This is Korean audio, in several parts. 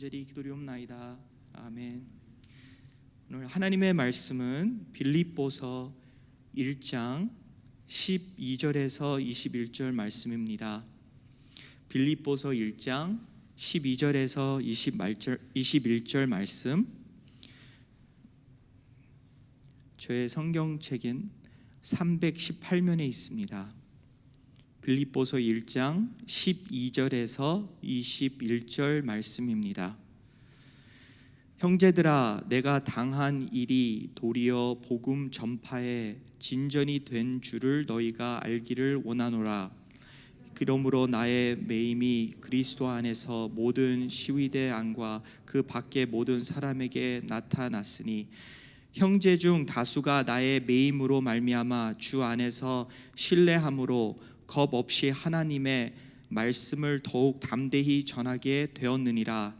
간절히 기도리옵나이다. 아멘. 오늘 하나님의 말씀은 빌립보서 1장 12절에서 21절 말씀입니다. 빌립보서 1장 12절에서 21절 말씀, 저의 성경책인 318면에 있습니다. 빌립보서 1장 12절에서 21절 말씀입니다. 형제들아, 내가 당한 일이 도리어 복음 전파에 진전이 된 줄을 너희가 알기를 원하노라. 그러므로 나의 매임이 그리스도 안에서 모든 시위대 안과 그 밖의 모든 사람에게 나타났으니, 형제 중 다수가 나의 매임으로 말미암아 주 안에서 신뢰함으로 겁 없이 하나님의 말씀을 더욱 담대히 전하게 되었느니라.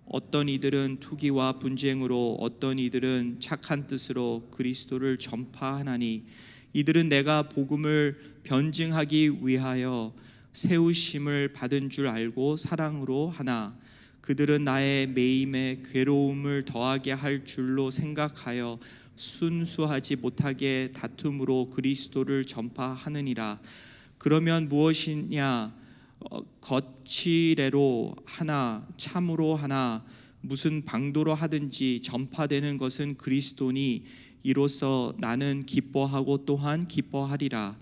어떤 이들은 투기와 분쟁으로, 어떤 이들은 착한 뜻으로 그리스도를 전파하나니, 이들은 내가 복음을 변증하기 위하여 세우심을 받은 줄 알고 사랑으로 하나, 그들은 나의 매임에 괴로움을 더하게 할 줄로 생각하여 순수하지 못하게 다툼으로 그리스도를 전파하느니라. 그러면 무엇이냐? 거칠애로 하나, 참으로 하나, 무슨 방도로 하든지 전파되는 것은 그리스도니, 이로써 나는 기뻐하고 또한 기뻐하리라.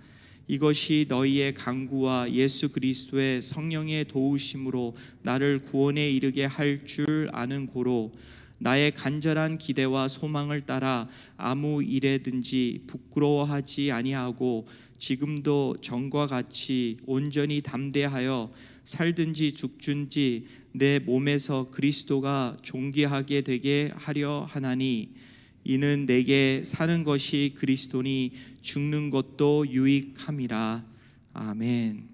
이것이 너희의 간구와 예수 그리스도의 성령의 도우심으로 나를 구원에 이르게 할 줄 아는 고로, 나의 간절한 기대와 소망을 따라 아무 일에든지 부끄러워하지 아니하고 지금도 전과 같이 온전히 담대하여 살든지 죽든지 내 몸에서 그리스도가 존귀하게 되게 하려 하나니, 이는 내게 사는 것이 그리스도니 죽는 것도 유익함이라. 아멘.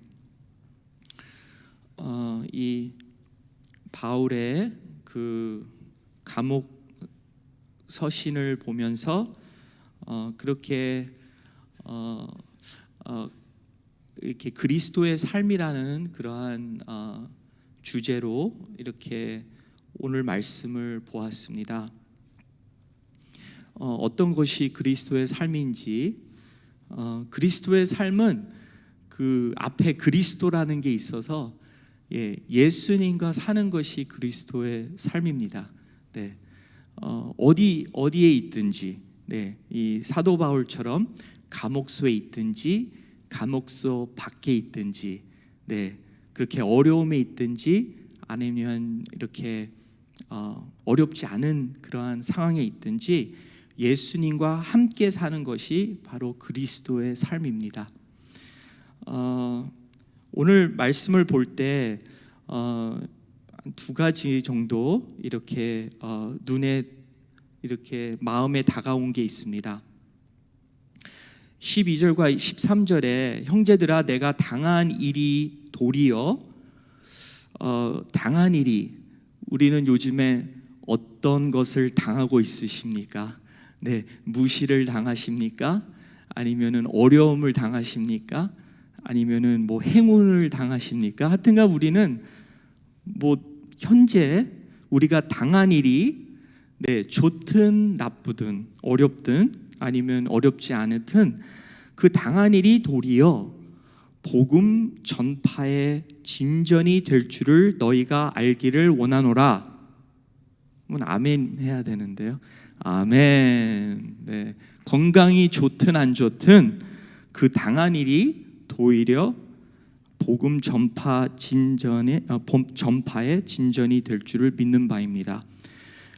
이 바울의 그 감옥 서신을 보면서 그렇게 이렇게 그리스도의 삶이라는 그러한 주제로 이렇게 오늘 말씀을 보았습니다. 어떤 것이 그리스도의 삶인지, 그리스도의 삶은 그 앞에 그리스도라는 게 있어서 예수님과 사는 것이 그리스도의 삶입니다. 네, 어디에 있든지, 이 사도 바울처럼 감옥소에 있든지 감옥소 밖에 있든지, 그렇게 어려움에 있든지 아니면 이렇게 어렵지 않은 그러한 상황에 있든지 예수님과 함께 사는 것이 바로 그리스도의 삶입니다. 오늘 말씀을 볼 때 두 가지 정도 이렇게 눈에 이렇게 마음에 다가온 게 있습니다. 12절과 13절에 형제들아, 내가 당한 일이 도리어, 당한 일이, 우리는 요즘에 어떤 것을 당하고 있으십니까? 무시를 당하십니까? 아니면은 어려움을 당하십니까? 아니면은 뭐 행운을 당하십니까? 하여튼간 우리는 뭐 현재 우리가 당한 일이 좋든 나쁘든 어렵든 아니면 어렵지 않든 그 당한 일이 도리어 복음 전파의 진전이 될 줄을 너희가 알기를 원하노라. 아멘 해야 되는데요. 아멘. 건강이 좋든 안 좋든 그 당한 일이 도리어 복음 전파의 진전이 될 줄을 믿는 바입니다.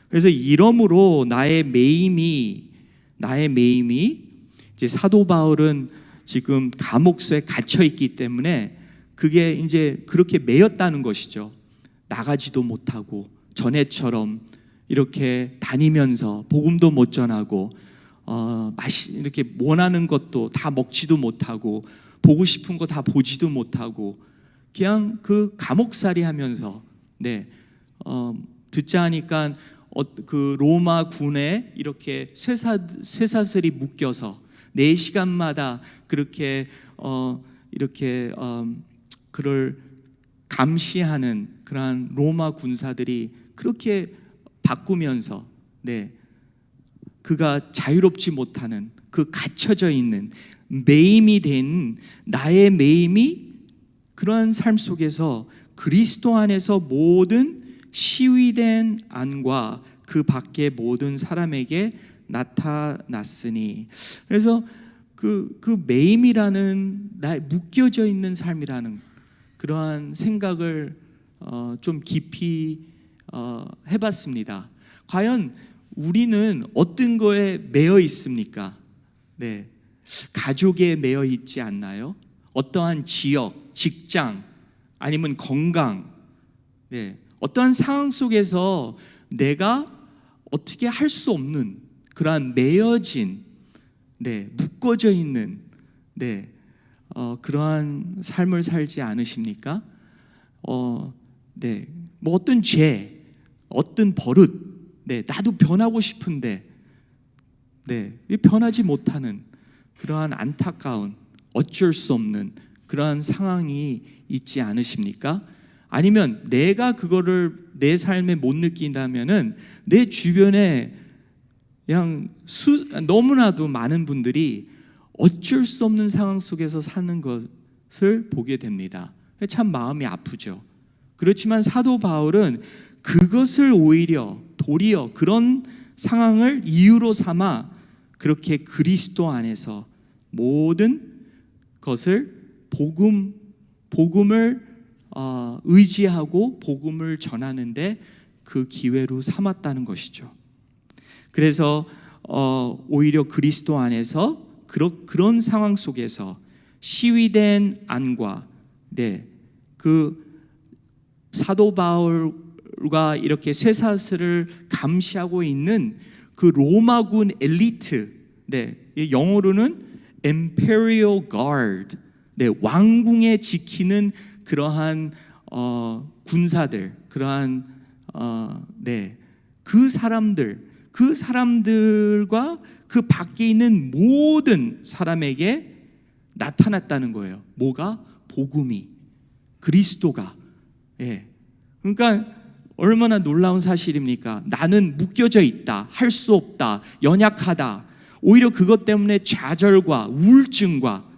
그래서 이러므로 나의 매임이 이제 사도 바울은 지금 감옥소에 갇혀 있기 때문에 그게 이제 그렇게 매였다는 것이죠. 나가지도 못하고 전에처럼 이렇게 다니면서 복음도 못 전하고 이렇게 원하는 것도 다 먹지도 못하고 보고 싶은 거 다 보지도 못하고 그냥 그 감옥살이 하면서 듣자 하니까 그 로마 군에 이렇게 쇠사슬이 묶여서 4시간마다 그렇게 그를 감시하는 그러한 로마 군사들이 그렇게 바꾸면서 그가 자유롭지 못하는 그 갇혀져 있는 매임이 된 나의 매임이 그러한 삶 속에서 그리스도 안에서 모든 시위된 안과 그 밖의 모든 사람에게 나타났으니, 그래서 그 매임이라는 나의 묶여져 있는 삶이라는 그러한 생각을 좀 깊이 해봤습니다. 과연 우리는 어떤 거에 매여 있습니까? 가족에 매여 있지 않나요? 어떠한 지역, 직장, 아니면 건강, 어떠한 상황 속에서 내가 어떻게 할 수 없는 그러한 매여진, 묶어져 있는, 그러한 삶을 살지 않으십니까? 뭐 어떤 죄, 어떤 버릇, 나도 변하고 싶은데, 변하지 못하는 그러한 안타까운, 어쩔 수 없는 그러한 상황이 있지 않으십니까? 아니면 내가 그거를 내 삶에 못 느낀다면은 내 주변에 그냥 너무나도 많은 분들이 어쩔 수 없는 상황 속에서 사는 것을 보게 됩니다. 참 마음이 아프죠. 그렇지만 사도 바울은 그것을 오히려 도리어 그런 상황을 이유로 삼아 그렇게 그리스도 안에서 모든 것을 복음을 의지하고 복음을 전하는데 그 기회로 삼았다는 것이죠. 그래서 오히려 그리스도 안에서 그런 상황 속에서 시위된 안과 그 사도 바울과 이렇게 쇠사슬을 감시하고 있는 그 로마군 엘리트, 영어로는 Imperial Guard, 왕궁에 지키는 그러한 군사들, 그러한 그 사람들과 그 밖에 있는 모든 사람에게 나타났다는 거예요. 뭐가? 복음이, 그리스도가. 그러니까 얼마나 놀라운 사실입니까? 나는 묶여져 있다, 할 수 없다, 연약하다. 오히려 그것 때문에 좌절과 우울증과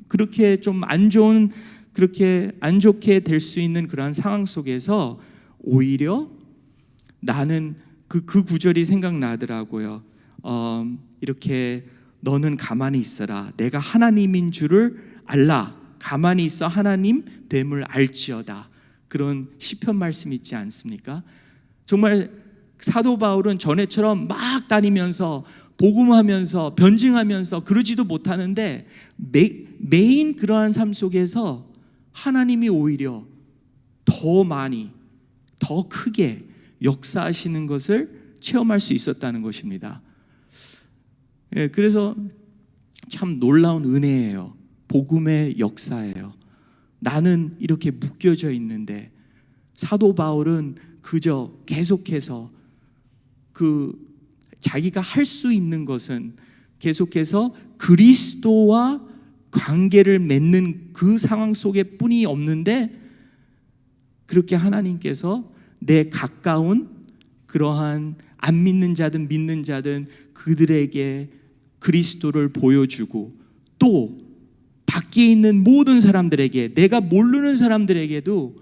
그렇게 좀 안 좋은, 그렇게 안 좋게 될 수 있는 그러한 상황 속에서 오히려 나는 그 구절이 생각나더라고요. 이렇게 너는 가만히 있어라. 내가 하나님인 줄을 알라. 가만히 있어 하나님 됨을 알지어다. 그런 시편 말씀 있지 않습니까? 정말 사도 바울은 전에처럼 막 다니면서 복음하면서 변증하면서 그러지도 못하는데 매인 그러한 삶 속에서 하나님이 오히려 더 많이, 더 크게 역사하시는 것을 체험할 수 있었다는 것입니다. 그래서 참 놀라운 은혜예요. 복음의 역사예요. 나는 이렇게 묶여져 있는데 사도 바울은 그저 계속해서 자기가 할 수 있는 것은 계속해서 그리스도와 관계를 맺는 그 상황 속에 뿐이 없는데, 그렇게 하나님께서 내 가까운 그러한 안 믿는 자든 믿는 자든 그들에게 그리스도를 보여주고, 또 밖에 있는 모든 사람들에게, 내가 모르는 사람들에게도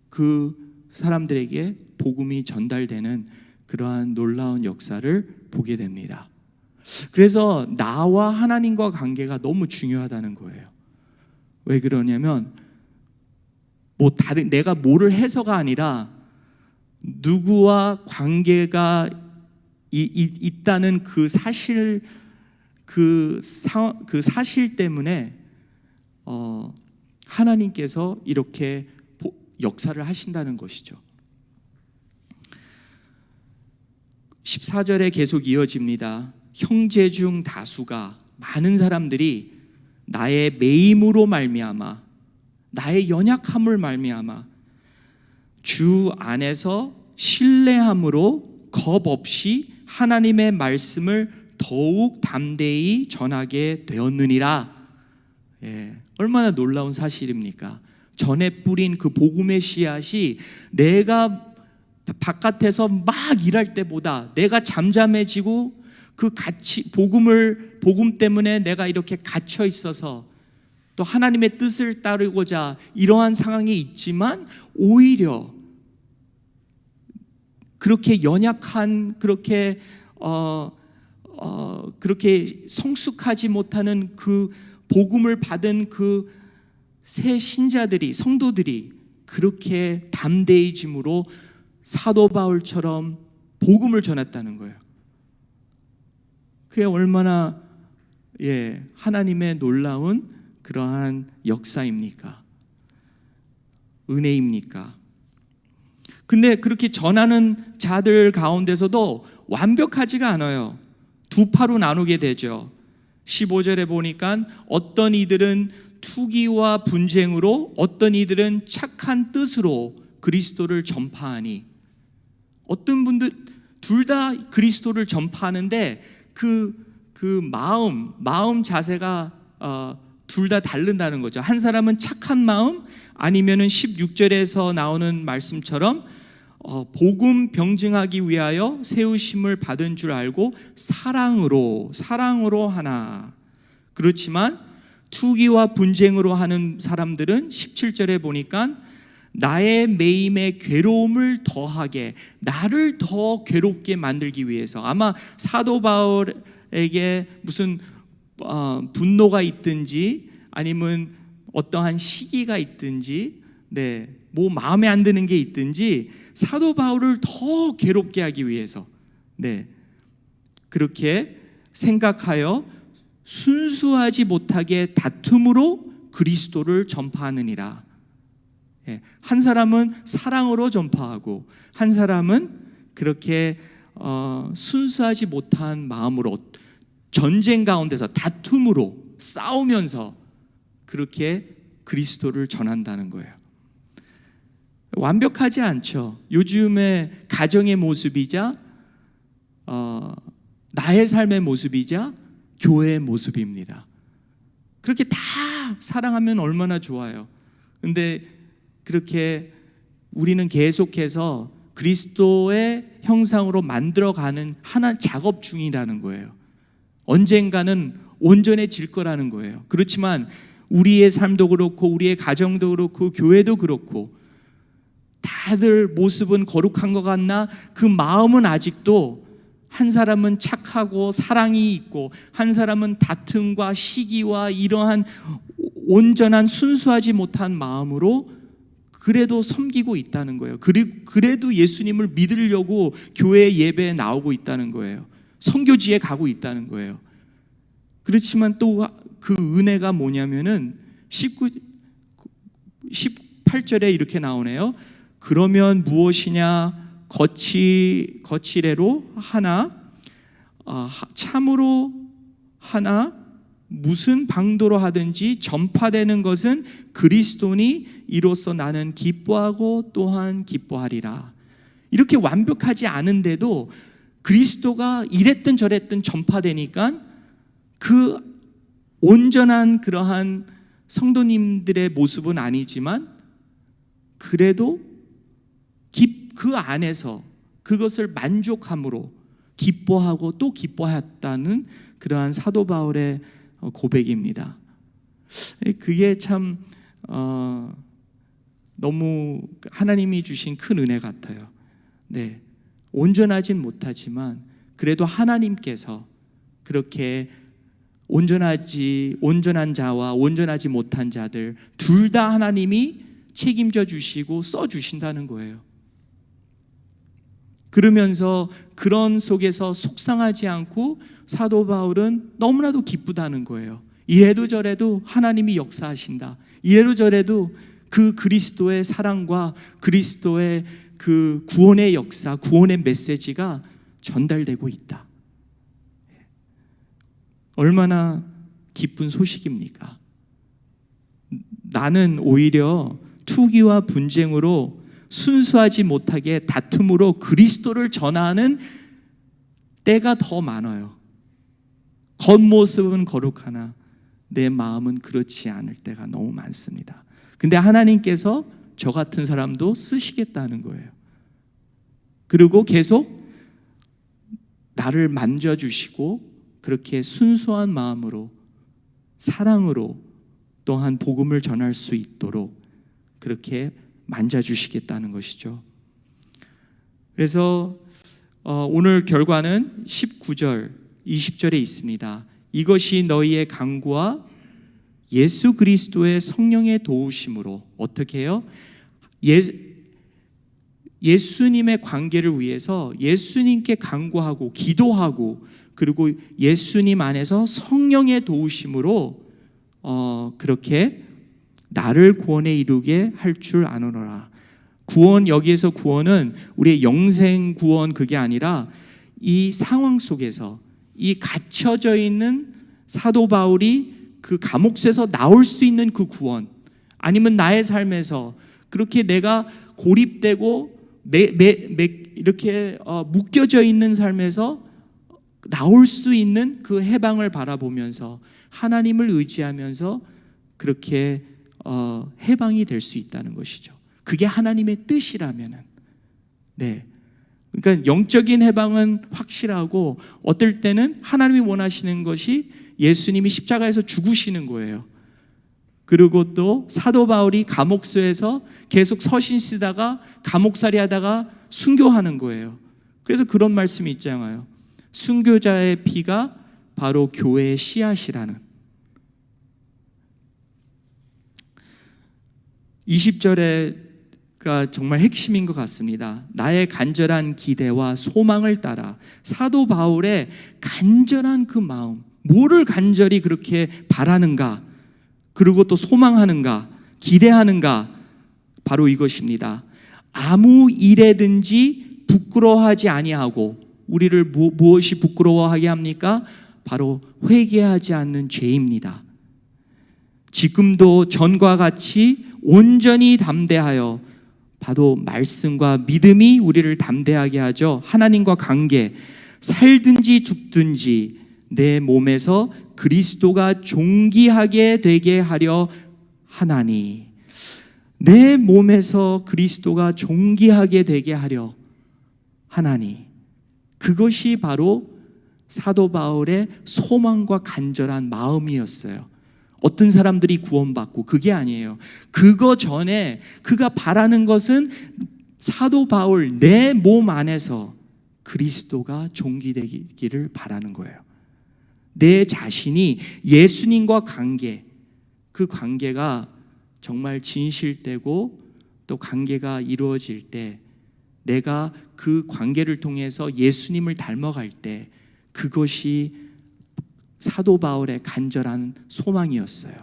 그 사람들에게 복음이 전달되는 그러한 놀라운 역사를 보게 됩니다. 그래서 나와 하나님과 관계가 너무 중요하다는 거예요. 왜 그러냐면 내가 뭐를 해서가 아니라 누구와 관계가 있다는 그 사실, 그 사실 때문에 하나님께서 이렇게 역사를 하신다는 것이죠. 14절에 계속 이어집니다. 형제 중 다수가, 많은 사람들이 나의 매임으로 말미암아, 나의 연약함을 말미암아 주 안에서 신뢰함으로 겁 없이 하나님의 말씀을 더욱 담대히 전하게 되었느니라. 얼마나 놀라운 사실입니까? 전에 뿌린 그 복음의 씨앗이 내가 바깥에서 막 일할 때보다 내가 잠잠해지고 그 복음 때문에 내가 이렇게 갇혀 있어서 또 하나님의 뜻을 따르고자 이러한 상황이 있지만 오히려 그렇게 연약한 그렇게 성숙하지 못하는 그 복음을 받은 그 새 신자들이 성도들이 그렇게 담대해짐으로 사도 바울처럼 복음을 전했다는 거예요. 그게 얼마나 하나님의 놀라운 그러한 역사입니까? 은혜입니까? 근데 그렇게 전하는 자들 가운데서도 완벽하지가 않아요. 두 파로 나누게 되죠. 15절에 보니까 어떤 이들은 투기와 분쟁으로, 어떤 이들은 착한 뜻으로 그리스도를 전파하니, 어떤 분들 둘 다 그리스도를 전파하는데 그 마음 자세가 둘 다 다른다는 거죠. 한 사람은 착한 마음, 아니면은 16절에서 나오는 말씀처럼 복음 병증하기 위하여 세우심을 받은 줄 알고 사랑으로 하나. 그렇지만 투기와 분쟁으로 하는 사람들은 17절에 보니까 나의 매임에 괴로움을 더하게, 나를 더 괴롭게 만들기 위해서, 아마 사도 바울에게 무슨 분노가 있든지 아니면 어떠한 시기가 있든지 뭐 마음에 안 드는 게 있든지 사도 바울을 더 괴롭게 하기 위해서 그렇게 생각하여 순수하지 못하게 다툼으로 그리스도를 전파하느니라. 한 사람은 사랑으로 전파하고 한 사람은 그렇게 순수하지 못한 마음으로 전쟁 가운데서 다툼으로 싸우면서 그렇게 그리스도를 전한다는 거예요. 완벽하지 않죠. 요즘의 가정의 모습이자 나의 삶의 모습이자 교회의 모습입니다. 그렇게 다 사랑하면 얼마나 좋아요. 근데 그렇게 우리는 계속해서 그리스도의 형상으로 만들어가는 하나 작업 중이라는 거예요. 언젠가는 온전해질 거라는 거예요. 그렇지만 우리의 삶도 그렇고 우리의 가정도 그렇고 교회도 그렇고 다들 모습은 거룩한 것 같나 그 마음은 아직도 한 사람은 착하고 사랑이 있고 한 사람은 다툼과 시기와 이러한 온전한 순수하지 못한 마음으로 그래도 섬기고 있다는 거예요. 그래도 예수님을 믿으려고 교회 예배에 나오고 있다는 거예요. 선교지에 가고 있다는 거예요. 그렇지만 또 그 은혜가 뭐냐면은 18절에 이렇게 나오네요. 그러면 무엇이냐? 거칠애로 하나, 참으로 하나, 무슨 방도로 하든지 전파되는 것은 그리스도니 이로써 나는 기뻐하고 또한 기뻐하리라. 이렇게 완벽하지 않은데도 그리스도가 이랬든 저랬든 전파되니까 그 온전한 그러한 성도님들의 모습은 아니지만 그래도 그 안에서 그것을 만족함으로 기뻐하고 또 기뻐했다는 그러한 사도 바울의 고백입니다. 그게 참 너무 하나님이 주신 큰 은혜 같아요. 온전하진 못하지만 그래도 하나님께서 그렇게 온전한 자와 온전하지 못한 자들 둘 다 하나님이 책임져 주시고 써 주신다는 거예요. 그러면서 그런 속에서 속상하지 않고 사도 바울은 너무나도 기쁘다는 거예요. 이래도 저래도 하나님이 역사하신다. 이래도 저래도 그 그리스도의 사랑과 그리스도의 그 구원의 역사, 구원의 메시지가 전달되고 있다. 얼마나 기쁜 소식입니까? 나는 오히려 투기와 분쟁으로 순수하지 못하게 다툼으로 그리스도를 전하는 때가 더 많아요. 겉모습은 거룩하나 내 마음은 그렇지 않을 때가 너무 많습니다. 근데 하나님께서 저 같은 사람도 쓰시겠다는 거예요. 그리고 계속 나를 만져주시고 그렇게 순수한 마음으로 사랑으로 또한 복음을 전할 수 있도록 그렇게 만져주시겠다는 것이죠. 그래서 오늘 결과는 19절, 20절에 있습니다. 이것이 너희의 간구와 예수 그리스도의 성령의 도우심으로 어떻게 해요? 예수님의 관계를 위해서 예수님께 간구하고 기도하고 그리고 예수님 안에서 성령의 도우심으로 그렇게 나를 구원에 이르게 할 줄 아노라. 구원, 여기에서 구원은 우리의 영생 구원 그게 아니라 이 상황 속에서 이 갇혀져 있는 사도 바울이 그 감옥에서 나올 수 있는 그 구원, 아니면 나의 삶에서 그렇게 내가 고립되고 이렇게 묶여져 있는 삶에서 나올 수 있는 그 해방을 바라보면서 하나님을 의지하면서 그렇게 해방이 될 수 있다는 것이죠. 그게 하나님의 뜻이라면은, 네. 그러니까 영적인 해방은 확실하고 어떨 때는 하나님이 원하시는 것이 예수님이 십자가에서 죽으시는 거예요. 그리고 또 사도 바울이 감옥소에서 계속 서신 쓰다가 감옥살이 하다가 순교하는 거예요. 그래서 그런 말씀이 있잖아요. 순교자의 피가 바로 교회의 씨앗이라는. 20절에가 정말 핵심인 것 같습니다. 나의 간절한 기대와 소망을 따라. 사도 바울의 간절한 그 마음, 뭐를 간절히 그렇게 바라는가, 그리고 또 소망하는가, 기대하는가, 바로 이것입니다. 아무 일에든지 부끄러워하지 아니하고. 우리를 무엇이 부끄러워하게 합니까? 바로 회개하지 않는 죄입니다. 지금도 전과 같이 온전히 담대하여, 바로 말씀과 믿음이 우리를 담대하게 하죠. 하나님과 관계, 살든지 죽든지 내 몸에서 그리스도가 존귀하게 되게 하려 하나니. 내 몸에서 그리스도가 존귀하게 되게 하려 하나니. 그것이 바로 사도 바울의 소망과 간절한 마음이었어요. 어떤 사람들이 구원받고 그게 아니에요. 그거 전에 그가 바라는 것은 사도 바울 내 몸 안에서 그리스도가 존귀되기를 바라는 거예요. 내 자신이 예수님과 관계, 그 관계가 정말 진실되고 또 관계가 이루어질 때, 내가 그 관계를 통해서 예수님을 닮아갈 때, 그것이 사도 바울의 간절한 소망이었어요.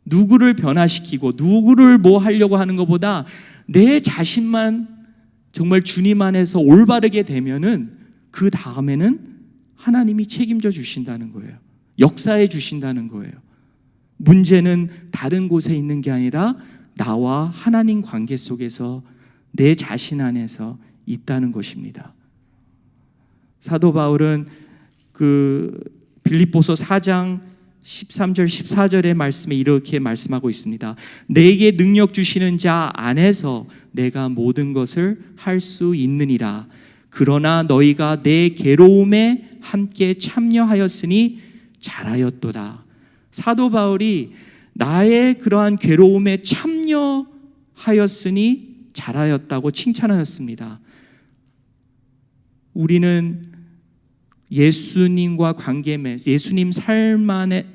누구를 변화시키고 누구를 뭐 하려고 하는 것보다 내 자신만 정말 주님 안에서 올바르게 되면은 그 다음에는 하나님이 책임져 주신다는 거예요. 역사해 주신다는 거예요. 문제는 다른 곳에 있는 게 아니라 나와 하나님 관계 속에서 내 자신 안에서 있다는 것입니다. 사도 바울은 그 빌립보서 4장 13절 14절의 말씀에 이렇게 말씀하고 있습니다. 내게 능력 주시는 자 안에서 내가 모든 것을 할 수 있느니라. 그러나 너희가 내 괴로움에 함께 참여하였으니 잘하였도다. 사도 바울이 나의 그러한 괴로움에 참여하였으니 잘하였다고 칭찬하였습니다. 우리는 예수님과 관계 맺, 예수님 삶에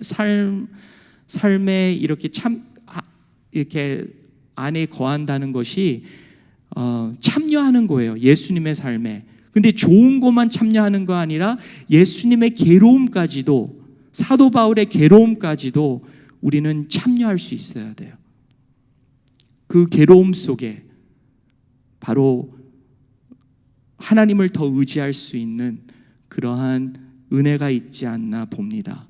이렇게 이렇게 안에 거한다는 것이 참여하는 거예요. 예수님의 삶에. 근데 좋은 것만 참여하는 거 아니라 예수님의 괴로움까지도, 사도 바울의 괴로움까지도 우리는 참여할 수 있어야 돼요. 그 괴로움 속에 바로 하나님을 더 의지할 수 있는 그러한 은혜가 있지 않나 봅니다.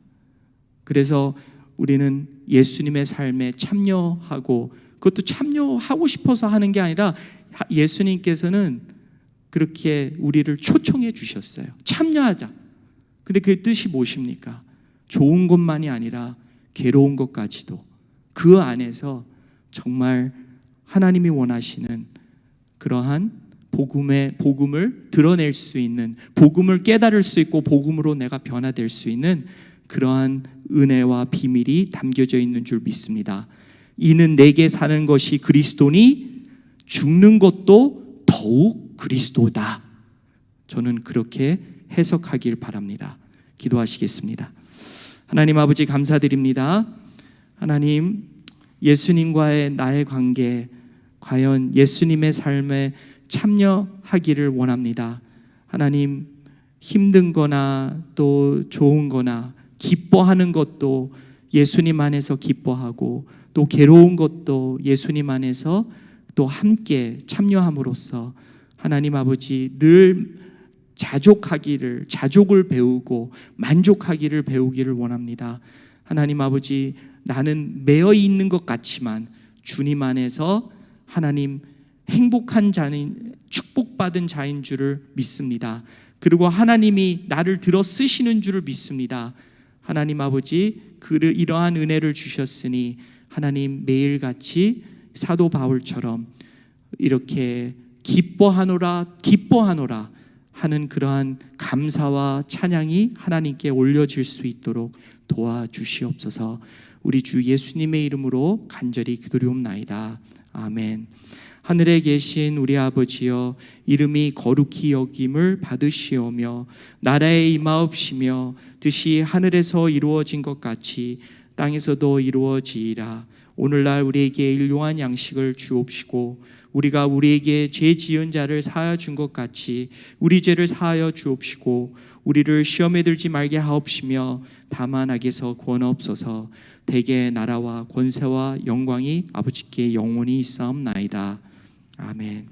그래서 우리는 예수님의 삶에 참여하고, 그것도 참여하고 싶어서 하는 게 아니라 예수님께서는 그렇게 우리를 초청해 주셨어요. 참여하자. 근데 그 뜻이 무엇입니까? 좋은 것만이 아니라 괴로운 것까지도 그 안에서 정말 하나님이 원하시는 그러한 복음을 드러낼 수 있는, 복음을 깨달을 수 있고 복음으로 내가 변화될 수 있는 그러한 은혜와 비밀이 담겨져 있는 줄 믿습니다. 이는 내게 사는 것이 그리스도니 죽는 것도 더욱 그리스도다. 저는 그렇게 해석하길 바랍니다. 기도하시겠습니다. 하나님 아버지, 감사드립니다. 하나님, 예수님과의 나의 관계, 과연 예수님의 삶에 참여하기를 원합니다. 하나님, 힘든 거나 또 좋은 거나 기뻐하는 것도 예수님 안에서 기뻐하고, 또 괴로운 것도 예수님 안에서 또 함께 참여함으로써 하나님 아버지 늘 자족을 배우고 만족하기를 배우기를 원합니다. 하나님 아버지, 나는 매여 있는 것 같지만 주님 안에서 하나님 행복한 자인, 축복받은 자인 줄을 믿습니다. 그리고 하나님이 나를 들어 쓰시는 줄을 믿습니다. 하나님 아버지, 이러한 은혜를 주셨으니 하나님 매일같이 사도 바울처럼 이렇게 기뻐하노라 하는 그러한 감사와 찬양이 하나님께 올려질 수 있도록 도와주시옵소서. 우리 주 예수님의 이름으로 간절히 기도리옵나이다. 아멘. 하늘에 계신 우리 아버지여, 이름이 거룩히 여김을 받으시오며 나라에 임하옵시며 뜻이 하늘에서 이루어진 것 같이 땅에서도 이루어지이라. 오늘날 우리에게 일용할 양식을 주옵시고 우리가 우리에게 죄 지은 자를 사하여 준 것 같이 우리 죄를 사하여 주옵시고 우리를 시험에 들지 말게 하옵시며 다만 악에서 구원하옵소서. 대개 나라와 권세와 영광이 아버지께 영원히 있사옵나이다. 아멘.